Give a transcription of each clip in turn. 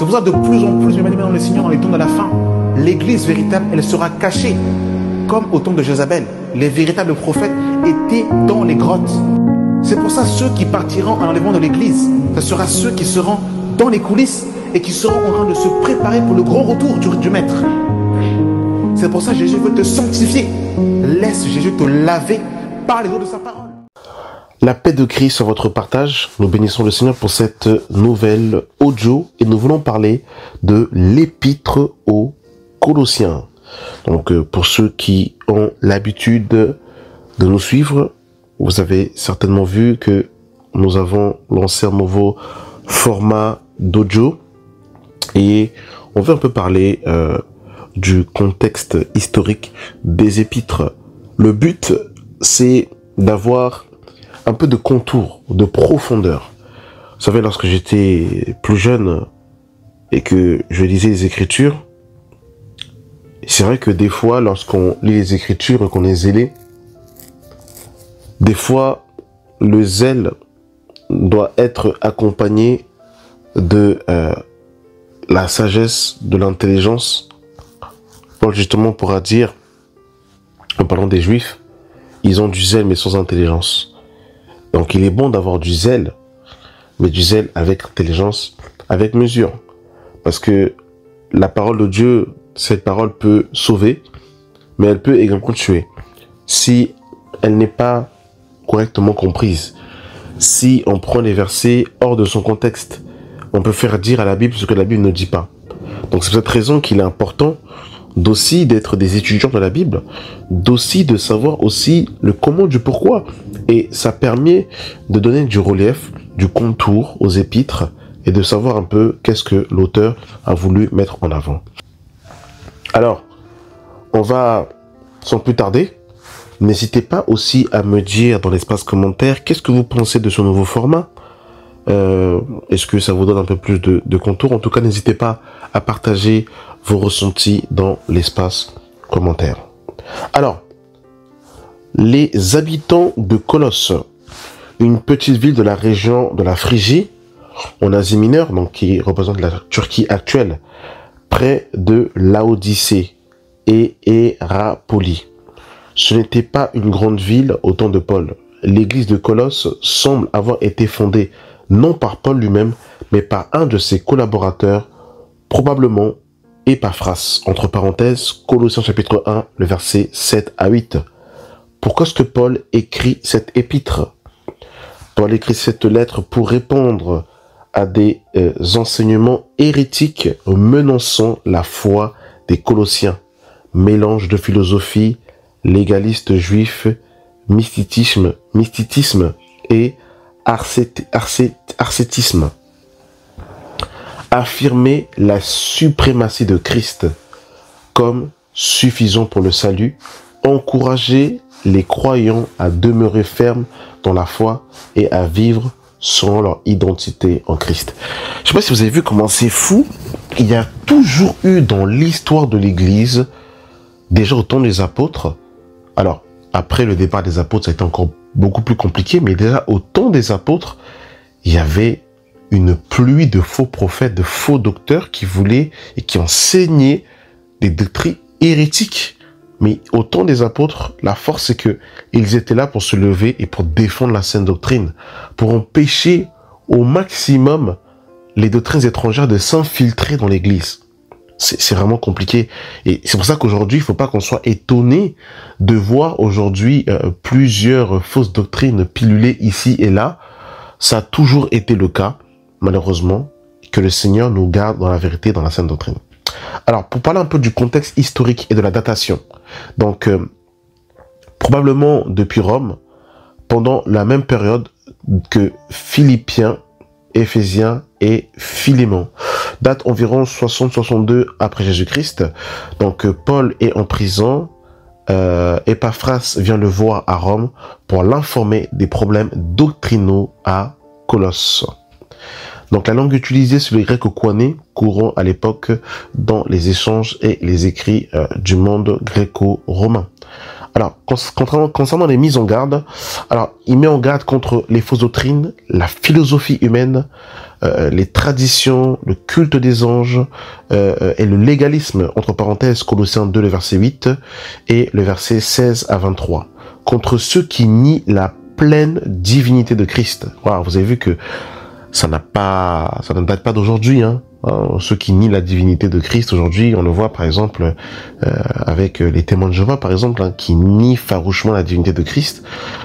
C'est pour ça que de plus en plus, bien-aimés dans le Seigneur, dans les temps de la fin, l'église véritable, elle sera cachée. Comme au temps de Jézabel, les véritables prophètes étaient dans les grottes. C'est pour ça ceux qui partiront à l'enlèvement de l'église, ce sera ceux qui seront dans les coulisses et qui seront en train de se préparer pour le grand retour du Maître. C'est pour ça que Jésus veut te sanctifier. Laisse Jésus te laver par les eaux de sa parole. La paix de Christ sur votre partage. Nous bénissons le Seigneur pour cette nouvelle audio et nous voulons parler de l'épître aux Colossiens. Donc pour ceux qui ont l'habitude de nous suivre, vous avez certainement vu que nous avons lancé un nouveau format d'audio et on veut un peu parler du contexte historique des épîtres. Le but, c'est d'avoir un peu de contour, de profondeur. Vous savez, lorsque j'étais plus jeune et que je lisais les Écritures, c'est vrai que des fois, lorsqu'on lit les Écritures et qu'on est zélé, des fois, le zèle doit être accompagné de la sagesse, de l'intelligence. Paul justement pourra dire, en parlant des Juifs, ils ont du zèle mais sans intelligence. Donc il est bon d'avoir du zèle, mais du zèle avec intelligence, avec mesure. Parce que la parole de Dieu, cette parole peut sauver, mais elle peut également tuer. Si elle n'est pas correctement comprise, si on prend les versets hors de son contexte, on peut faire dire à la Bible ce que la Bible ne dit pas. Donc c'est pour cette raison qu'il est important d'aussi d'être des étudiants de la Bible, d'aussi de savoir aussi le comment du pourquoi. Et ça permet de donner du relief, du contour aux épîtres et de savoir un peu qu'est-ce que l'auteur a voulu mettre en avant. Alors, on va sans plus tarder. N'hésitez pas aussi à me dire dans l'espace commentaire qu'est-ce que vous pensez de ce nouveau format. Est-ce que ça vous donne un peu plus de contour? En tout cas, n'hésitez pas à partager vos ressentis dans l'espace commentaire. Alors, les habitants de Colosse, une petite ville de la région de la Phrygie, en Asie mineure, donc qui représente la Turquie actuelle, près de Laodicée et Hiérapolie. Ce n'était pas une grande ville au temps de Paul. L'église de Colosse semble avoir été fondée non par Paul lui-même, mais par un de ses collaborateurs, probablement Épaphras, entre parenthèses, Colossiens chapitre 1, le verset 7 à 8. Pourquoi est-ce que Paul écrit cette épître? Paul écrit cette lettre pour répondre à des enseignements hérétiques menaçant la foi des Colossiens. Mélange de philosophie, légaliste juif, mysticisme et ascétisme. Affirmer la suprématie de Christ comme suffisant pour le salut, encourager les croyants à demeurer fermes dans la foi et à vivre selon leur identité en Christ. Je ne sais pas si vous avez vu comment c'est fou. Il y a toujours eu dans l'histoire de l'Église, déjà au temps des apôtres, alors après le départ des apôtres, ça a été encore beaucoup plus compliqué, mais déjà au temps des apôtres, il y avait une pluie de faux prophètes, de faux docteurs qui voulaient et qui enseignaient des doctrines hérétiques. Mais au temps des apôtres, la force c'est que ils étaient là pour se lever et pour défendre la saine doctrine, pour empêcher au maximum les doctrines étrangères de s'infiltrer dans l'église. C'est vraiment compliqué. Et c'est pour ça qu'aujourd'hui, il ne faut pas qu'on soit étonné de voir aujourd'hui plusieurs fausses doctrines pilulées ici et là. Ça a toujours été le cas, malheureusement, que le Seigneur nous garde dans la vérité, dans la saine doctrine. Alors, pour parler un peu du contexte historique et de la datation, donc, probablement depuis Rome, pendant la même période que Philippiens, Éphésiens et Philémon, date environ 60-62 après Jésus-Christ. Donc, Paul est en prison, Épaphras vient le voir à Rome pour l'informer des problèmes doctrinaux à Colosse. Donc la langue utilisée, c'est le grec koiné, courant à l'époque dans les échanges et les écrits du monde gréco-romain. Alors, concernant les mises en garde, alors il met en garde contre les fausses doctrines, la philosophie humaine, les traditions, le culte des anges et le légalisme, entre parenthèses, Colossiens 2, le verset 8 et le verset 16 à 23, contre ceux qui nient la pleine divinité de Christ. Wow, vous avez vu que ça ne date pas d'aujourd'hui, hein. Ceux qui nient la divinité de Christ aujourd'hui, on le voit par exemple avec les témoins de Jéhovah par exemple, hein, qui nient farouchement la divinité de Christ.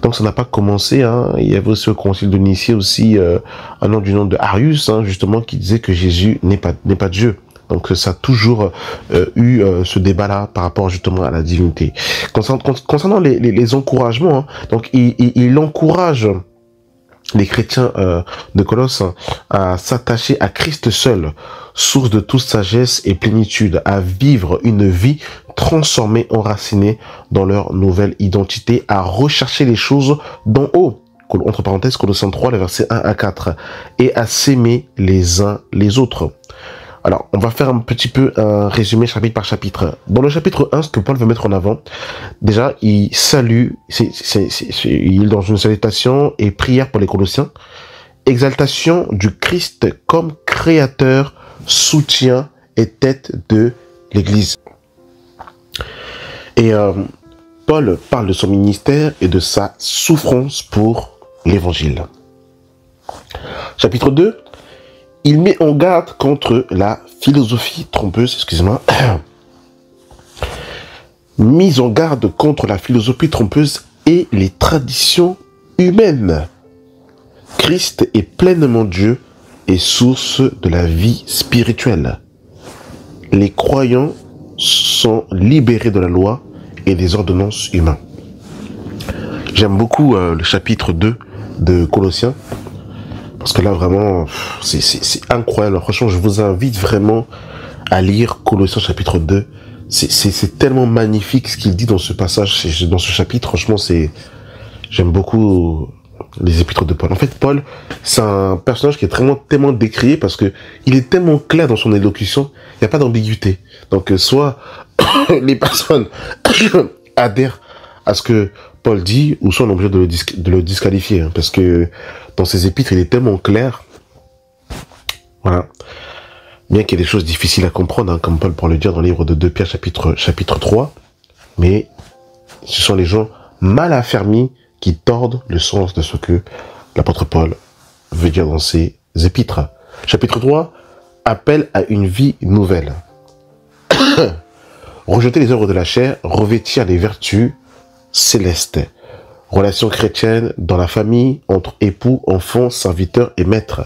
Donc ça n'a pas commencé, hein. Il y avait aussi au concile de Nicée aussi un homme du nom de Arius, hein, justement, qui disait que Jésus n'est pas Dieu. Donc ça a toujours eu ce débat-là par rapport justement à la divinité. Concernant les encouragements, hein, donc il encourage les chrétiens de Colosse à s'attacher à Christ seul, source de toute sagesse et plénitude, à vivre une vie transformée, enracinée dans leur nouvelle identité, à rechercher les choses d'en haut, entre parenthèses Colossiens 3, les versets 1 à 4, et à s'aimer les uns les autres. Alors, on va faire un petit peu un résumé chapitre par chapitre. Dans le chapitre 1, ce que Paul veut mettre en avant, déjà, il salue, il est dans une salutation et prière pour les Colossiens, exaltation du Christ comme créateur, soutien et tête de l'Église. Et Paul parle de son ministère et de sa souffrance pour l'Évangile. Chapitre 2, il met en garde contre la philosophie trompeuse, excusez-moi, mise en garde contre la philosophie trompeuse et les traditions humaines. Christ est pleinement Dieu et source de la vie spirituelle. Les croyants sont libérés de la loi et des ordonnances humaines. J'aime beaucoup le chapitre 2 de Colossiens, parce que là, vraiment, c'est incroyable. Franchement, je vous invite vraiment à lire Colossiens chapitre 2. C'est tellement magnifique ce qu'il dit dans ce passage, dans ce chapitre. Franchement, j'aime beaucoup les épîtres de Paul. En fait, Paul, c'est un personnage qui est tellement décrié parce que il est tellement clair dans son élocution. Il n'y a pas d'ambiguïté. Donc, soit les personnes adhèrent à ce que Paul dit, ou soit on est obligé de le disqualifier, hein, parce que dans ses épîtres, il est tellement clair. Voilà. Bien qu'il y ait des choses difficiles à comprendre, hein, comme Paul pourra le dire dans le livre de 2 Pierre, chapitre 3, mais ce sont les gens mal affermis qui tordent le sens de ce que l'apôtre Paul veut dire dans ses épîtres. Chapitre 3, appel à une vie nouvelle. Rejeter les œuvres de la chair, revêtir les vertus célestes. Relations chrétiennes dans la famille, entre époux, enfants, serviteurs et maîtres.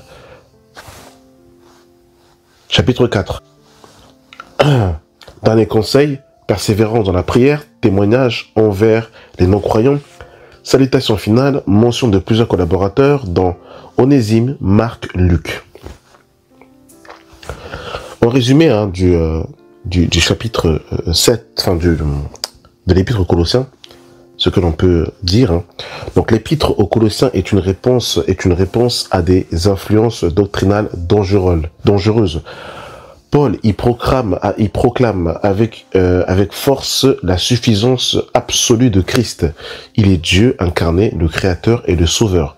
Chapitre 4. Dernier conseil, persévérance dans la prière, témoignage envers les non-croyants. Salutation finale, mention de plusieurs collaborateurs dans Onésime, Marc, Luc. En résumé, hein, du chapitre 7, enfin de l'épître aux Colossiens, ce que l'on peut dire, hein. Donc l'épître aux Colossiens est une réponse à des influences doctrinales dangereuses. Paul il proclame avec force la suffisance absolue de Christ. Il est Dieu incarné, le Créateur et le Sauveur.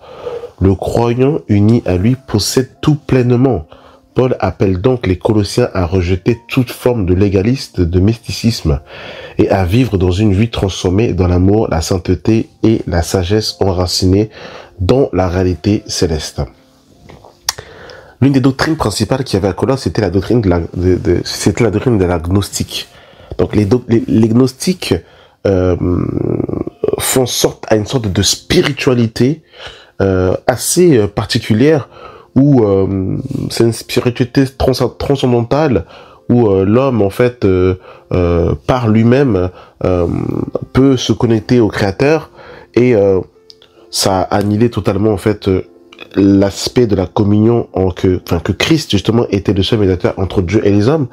Le croyant uni à lui possède tout pleinement. Paul appelle donc les Colossiens à rejeter toute forme de légalisme, de mysticisme et à vivre dans une vie transformée dans l'amour, la sainteté et la sagesse enracinée dans la réalité céleste. L'une des doctrines principales qu'il y avait à Colosse, c'était la doctrine de la gnostique. Donc les gnostiques font sorte à une sorte de spiritualité assez particulière, où c'est une spiritualité transcendantale, où l'homme en fait par lui-même peut se connecter au Créateur, et ça a annihilé totalement en fait l'aspect de la communion que Christ justement était le seul médiateur entre Dieu et les hommes,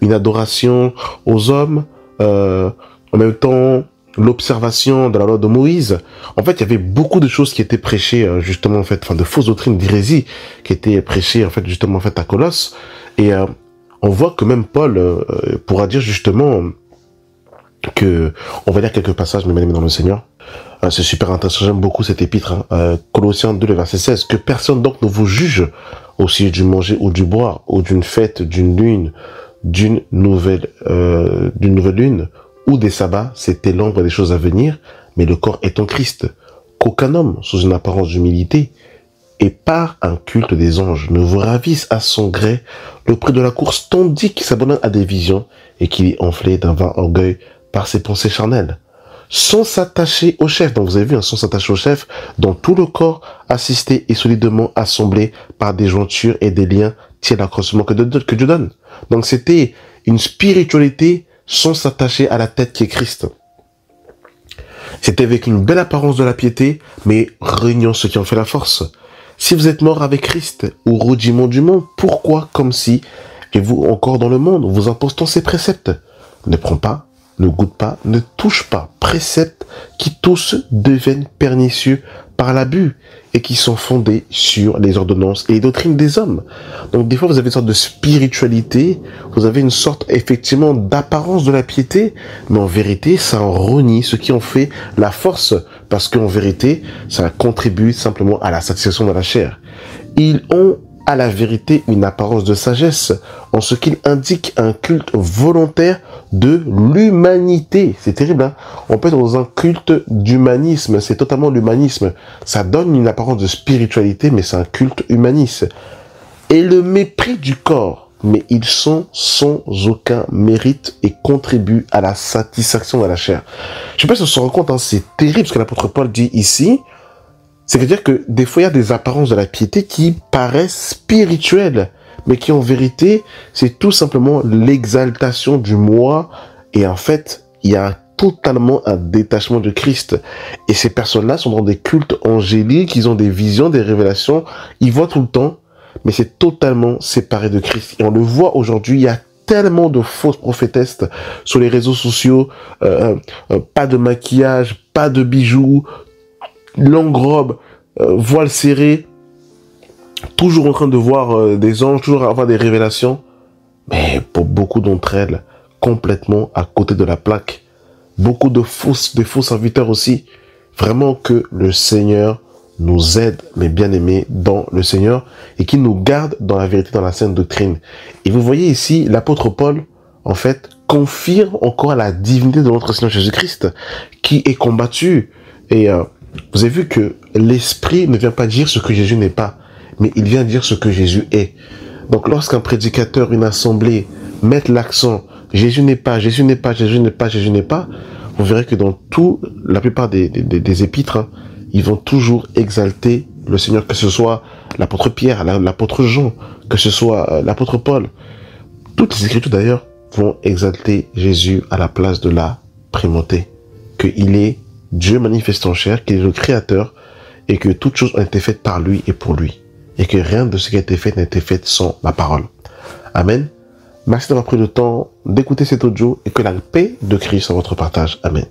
une adoration aux hommes, en même temps l'observation de la loi de Moïse. En fait, il y avait beaucoup de choses qui étaient prêchées justement en fait, de fausses doctrines d'hérésie qui étaient prêchées en fait justement en fait à Colosse, et on voit que même Paul pourra dire justement que, on va lire quelques passages, mes amis dans le Seigneur. C'est super intéressant, j'aime beaucoup cet épître, Colossiens 2, le verset 16. Que personne donc ne vous juge au sujet du manger ou du boire, ou d'une fête, d'une lune, d'une nouvelle lune, ou des sabbats, c'était l'ombre des choses à venir, mais le corps est en Christ. Qu'aucun homme, sous une apparence d'humilité, et par un culte des anges, ne vous ravisse à son gré le prix de la course, tandis qu'il s'abonne à des visions et qu'il est enflé d'un vain orgueil par ses pensées charnelles. Sans s'attacher au chef, donc vous avez vu, sans s'attacher au chef, dont tout le corps assisté et solidement assemblé par des jointures et des liens tient l'accroissement que Dieu donne. Donc c'était une spiritualité sans s'attacher à la tête qui est Christ. C'était avec une belle apparence de la piété, mais réunion ce qui en fait la force. Si vous êtes mort avec Christ au rudiment du monde, pourquoi, comme si, et vous encore dans le monde, vous impostant ces préceptes? Ne prends pas, ne goûte pas, ne touche pas. Préceptes qui tous deviennent pernicieux par l'abus et qui sont fondés sur les ordonnances et les doctrines des hommes. Donc des fois vous avez une sorte de spiritualité, vous avez une sorte effectivement d'apparence de la piété, mais en vérité ça en renie ce qui en fait la force, parce qu'en vérité ça contribue simplement à la satisfaction de la chair. Ils ont à la vérité une apparence de sagesse, en ce qu'il indique un culte volontaire de l'humanité. C'est terrible, hein? On peut être dans un culte d'humanisme, c'est totalement l'humanisme. Ça donne une apparence de spiritualité, mais c'est un culte humaniste. Et le mépris du corps, mais ils sont sans aucun mérite et contribuent à la satisfaction de la chair. Je sais pas si on se rend compte, hein, c'est terrible ce que l'apôtre Paul dit ici. C'est-à-dire que des fois, il y a des apparences de la piété qui paraissent spirituelles, mais qui en vérité, c'est tout simplement l'exaltation du moi. Et en fait, il y a totalement un détachement de Christ. Et ces personnes-là sont dans des cultes angéliques, ils ont des visions, des révélations, ils voient tout le temps, mais c'est totalement séparé de Christ. Et on le voit aujourd'hui, il y a tellement de fausses prophétesses sur les réseaux sociaux, pas de maquillage, pas de bijoux, longue robe, voile serré, toujours en train de voir des anges, toujours avoir des révélations, mais pour beaucoup d'entre elles, complètement à côté de la plaque. Beaucoup de faux serviteurs aussi. Vraiment que le Seigneur nous aide, mes bien-aimés, dans le Seigneur, et qu'il nous garde dans la vérité, dans la sainte doctrine. Et vous voyez ici, l'apôtre Paul, en fait, confirme encore la divinité de notre Seigneur Jésus-Christ, qui est combattu. Et vous avez vu que l'esprit ne vient pas dire ce que Jésus n'est pas, mais il vient dire ce que Jésus est. Donc lorsqu'un prédicateur, une assemblée, mettent l'accent Jésus n'est pas, Jésus n'est pas, Jésus n'est pas, Jésus n'est pas, vous verrez que dans la plupart des épîtres, hein, ils vont toujours exalter le Seigneur, que ce soit l'apôtre Pierre, l'apôtre Jean, que ce soit l'apôtre Paul. Toutes les écritures d'ailleurs vont exalter Jésus à la place de la primauté, qu'il est Dieu manifesté en chair, qu'il est le Créateur, et que toutes choses ont été faites par lui et pour lui, et que rien de ce qui a été fait n'a été fait sans ma parole. Amen. Merci d'avoir pris le temps d'écouter cet audio, et que la paix de Christ soit votre partage. Amen.